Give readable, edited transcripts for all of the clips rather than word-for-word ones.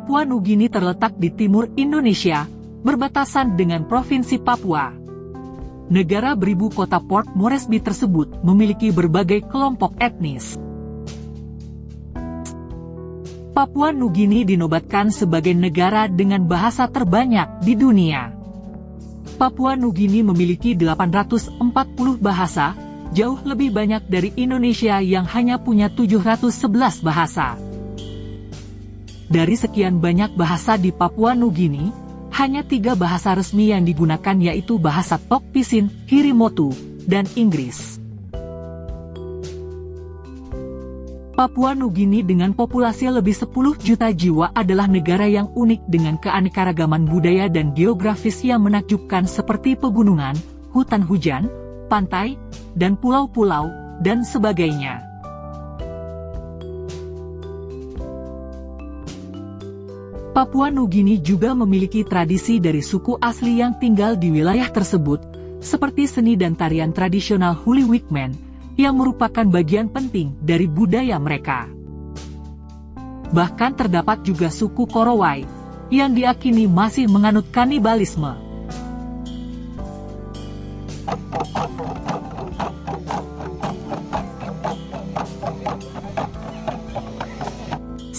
Papua Nugini terletak di timur Indonesia, berbatasan dengan Provinsi Papua. Negara beribu kota Port Moresby tersebut memiliki berbagai kelompok etnis. Papua Nugini dinobatkan sebagai negara dengan bahasa terbanyak di dunia. Papua Nugini memiliki 840 bahasa, jauh lebih banyak dari Indonesia yang hanya punya 711 bahasa. Dari sekian banyak bahasa di Papua Nugini, hanya 3 bahasa resmi yang digunakan yaitu bahasa Tok Pisin, Hirimotu, dan Inggris. Papua Nugini dengan populasi lebih 10 juta jiwa adalah negara yang unik dengan keanekaragaman budaya dan geografis yang menakjubkan seperti pegunungan, hutan hujan, pantai, dan pulau-pulau, dan sebagainya. Papua Nugini juga memiliki tradisi dari suku asli yang tinggal di wilayah tersebut, seperti seni dan tarian tradisional Huli Wigmen, yang merupakan bagian penting dari budaya mereka. Bahkan terdapat juga suku Korowai, yang diyakini masih menganut kanibalisme.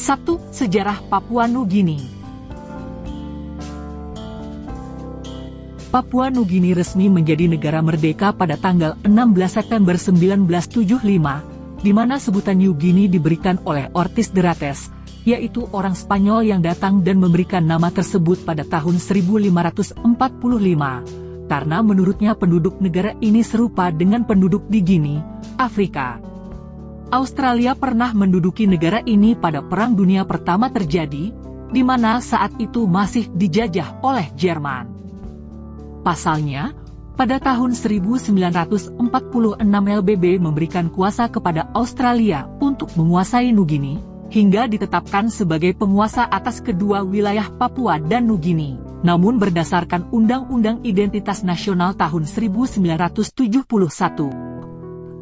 Satu, sejarah Papua Nugini. Papua Nugini resmi menjadi negara merdeka pada tanggal 16 September 1975, di mana sebutan New Guinea diberikan oleh Ortiz de Rates, yaitu orang Spanyol yang datang dan memberikan nama tersebut pada tahun 1545, karena menurutnya penduduk negara ini serupa dengan penduduk di Guinea, Afrika. Australia pernah menduduki negara ini pada Perang Dunia Pertama terjadi, di mana saat itu masih dijajah oleh Jerman. Pasalnya, pada tahun 1946 LBB memberikan kuasa kepada Australia untuk menguasai Nugini, hingga ditetapkan sebagai penguasa atas kedua wilayah Papua dan Nugini. Namun berdasarkan Undang-Undang Identitas Nasional tahun 1971,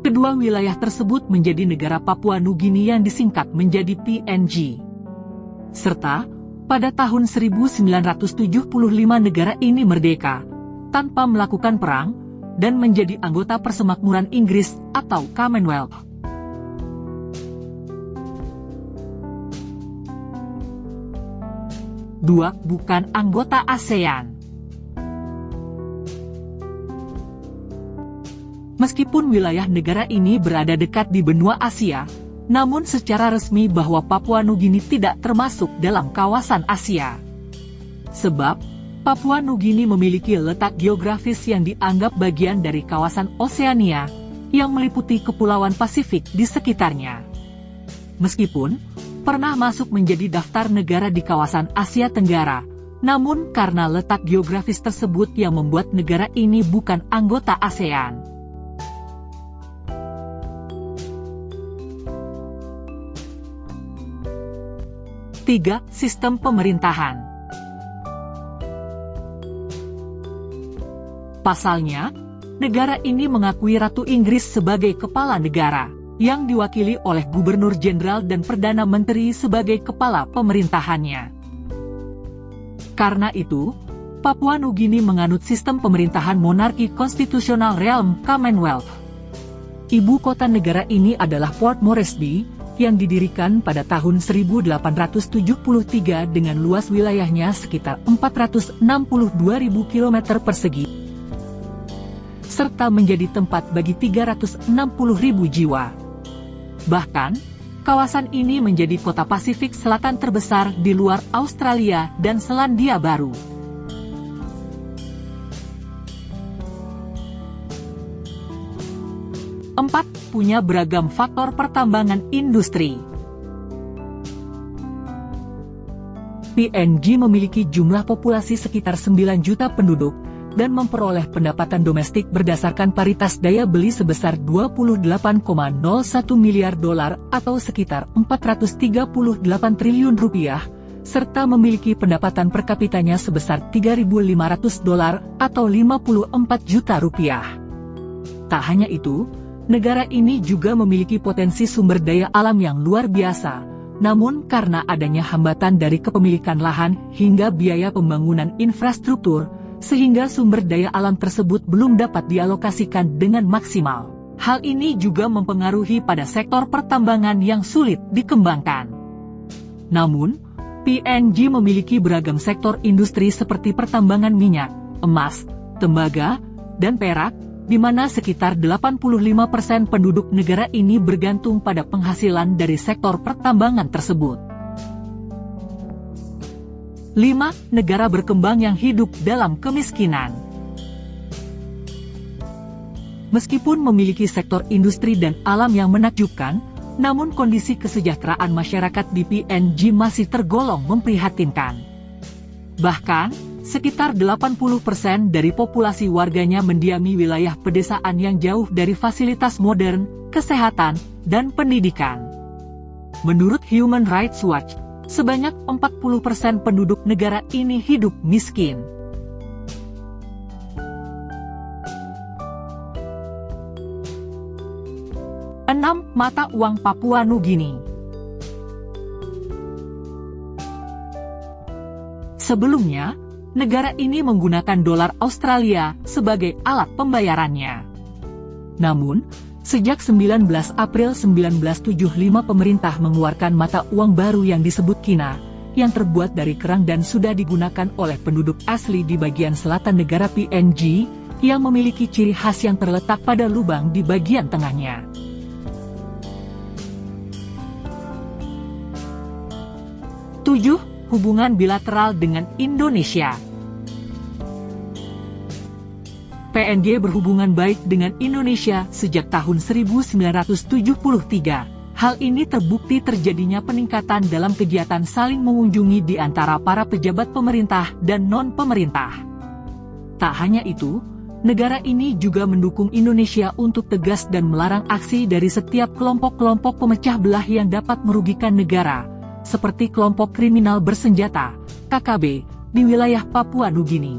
kedua wilayah tersebut menjadi negara Papua Nugini yang disingkat menjadi PNG. Serta, pada tahun 1975 negara ini merdeka, tanpa melakukan perang, dan menjadi anggota Persemakmuran Inggris atau Commonwealth. Dua, bukan anggota ASEAN. Meskipun wilayah negara ini berada dekat di benua Asia, namun secara resmi bahwa Papua Nugini tidak termasuk dalam kawasan Asia. Sebab, Papua Nugini memiliki letak geografis yang dianggap bagian dari kawasan Oseania, yang meliputi kepulauan Pasifik di sekitarnya. Meskipun pernah masuk menjadi daftar negara di kawasan Asia Tenggara, namun karena letak geografis tersebut yang membuat negara ini bukan anggota ASEAN. Tiga, sistem pemerintahan. Pasalnya, negara ini mengakui Ratu Inggris sebagai kepala negara, yang diwakili oleh Gubernur Jenderal dan Perdana Menteri sebagai kepala pemerintahannya. Karena itu, Papua Nugini menganut sistem pemerintahan monarki konstitusional Realm Commonwealth. Ibu kota negara ini adalah Port Moresby, yang didirikan pada tahun 1873 dengan luas wilayahnya sekitar 462.000 km persegi, serta menjadi tempat bagi 360.000 jiwa. Bahkan, kawasan ini menjadi kota Pasifik Selatan terbesar di luar Australia dan Selandia Baru. Empat, punya beragam faktor pertambangan industri. PNG memiliki jumlah populasi sekitar 9 juta penduduk, dan memperoleh pendapatan domestik berdasarkan paritas daya beli sebesar 28,01 miliar dolar atau sekitar 438 triliun rupiah, serta memiliki pendapatan per kapitanya sebesar 3.500 dolar atau 54 juta rupiah. Tak hanya itu, negara ini juga memiliki potensi sumber daya alam yang luar biasa, Namun karena adanya hambatan dari kepemilikan lahan hingga biaya pembangunan infrastruktur, sehingga sumber daya alam tersebut belum dapat dialokasikan dengan maksimal. Hal ini juga mempengaruhi pada sektor pertambangan yang sulit dikembangkan. Namun, PNG memiliki beragam sektor industri seperti pertambangan minyak, emas, tembaga, dan perak, di mana sekitar 85% penduduk negara ini bergantung pada penghasilan dari sektor pertambangan tersebut. 5. Negara berkembang yang hidup dalam kemiskinan. Meskipun memiliki sektor industri dan alam yang menakjubkan, namun kondisi kesejahteraan masyarakat di PNG masih tergolong memprihatinkan. Bahkan, sekitar 80% dari populasi warganya mendiami wilayah pedesaan yang jauh dari fasilitas modern, kesehatan, dan pendidikan. Menurut Human Rights Watch, sebanyak 40% penduduk negara ini hidup miskin. 6. Mata uang Papua Nugini. Sebelumnya, negara ini menggunakan dolar Australia sebagai alat pembayarannya. Namun, sejak 19 April 1975 pemerintah mengeluarkan mata uang baru yang disebut kina, yang terbuat dari kerang dan sudah digunakan oleh penduduk asli di bagian selatan negara PNG, yang memiliki ciri khas yang terletak pada lubang di bagian tengahnya. 7. Hubungan bilateral dengan Indonesia. PNG berhubungan baik dengan Indonesia sejak tahun 1973. Hal ini terbukti terjadinya peningkatan dalam kegiatan saling mengunjungi di antara para pejabat pemerintah dan non-pemerintah. Tak hanya itu, negara ini juga mendukung Indonesia untuk tegas dan melarang aksi dari setiap kelompok-kelompok pemecah belah yang dapat merugikan negara, seperti kelompok kriminal bersenjata, KKB, di wilayah Papua Nugini.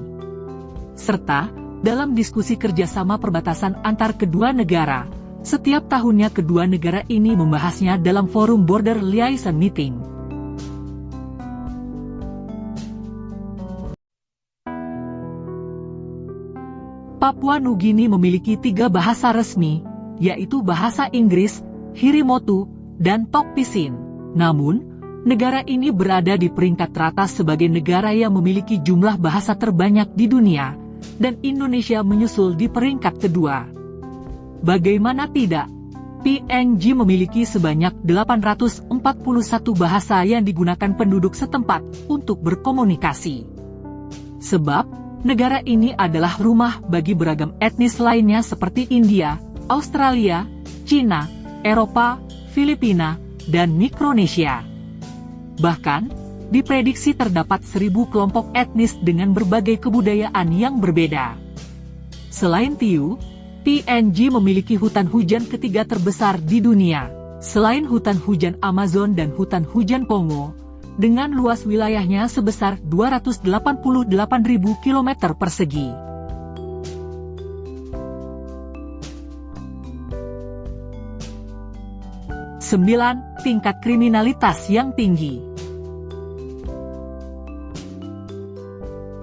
Serta, dalam diskusi kerjasama perbatasan antar kedua negara, setiap tahunnya kedua negara ini membahasnya dalam forum Border Liaison Meeting. Papua Nugini memiliki 3 bahasa resmi, yaitu bahasa Inggris, Hirimotu, dan Tok Pisin. Namun, negara ini berada di peringkat teratas sebagai negara yang memiliki jumlah bahasa terbanyak di dunia, dan Indonesia menyusul di peringkat kedua. Bagaimana tidak, PNG memiliki sebanyak 841 bahasa yang digunakan penduduk setempat untuk berkomunikasi. Sebab, negara ini adalah rumah bagi beragam etnis lainnya seperti India, Australia, Cina, Eropa, Filipina, dan Mikronesia. Bahkan, diprediksi terdapat 1000 kelompok etnis dengan berbagai kebudayaan yang berbeda. Selain Tiu, PNG memiliki hutan hujan ketiga terbesar di dunia, selain hutan hujan Amazon dan hutan hujan Kongo, dengan luas wilayahnya sebesar 288.000 km persegi. Tingkat kriminalitas yang tinggi.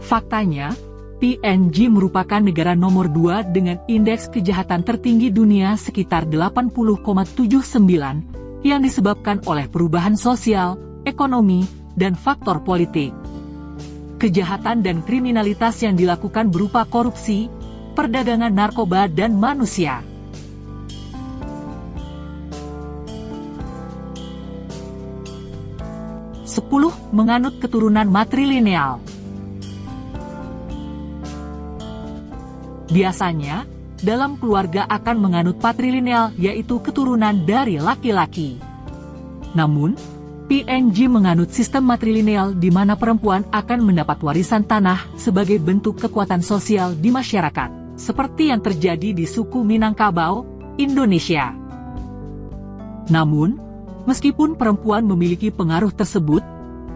Faktanya, PNG merupakan negara nomor 2 dengan indeks kejahatan tertinggi dunia sekitar 80,79, yang disebabkan oleh perubahan sosial, ekonomi, dan faktor politik. Kejahatan dan kriminalitas yang dilakukan berupa korupsi, perdagangan narkoba dan manusia. 10. Menganut keturunan matrilineal. Biasanya, dalam keluarga akan menganut patrilineal, yaitu keturunan dari laki-laki. Namun, PNG menganut sistem matrilineal di mana perempuan akan mendapat warisan tanah sebagai bentuk kekuatan sosial di masyarakat, seperti yang terjadi di suku Minangkabau, Indonesia. Namun, meskipun perempuan memiliki pengaruh tersebut,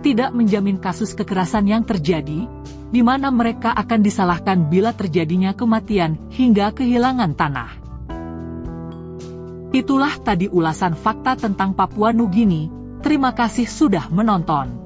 tidak menjamin kasus kekerasan yang terjadi, di mana mereka akan disalahkan bila terjadinya kematian hingga kehilangan tanah. Itulah tadi ulasan fakta tentang Papua Nugini. Terima kasih sudah menonton.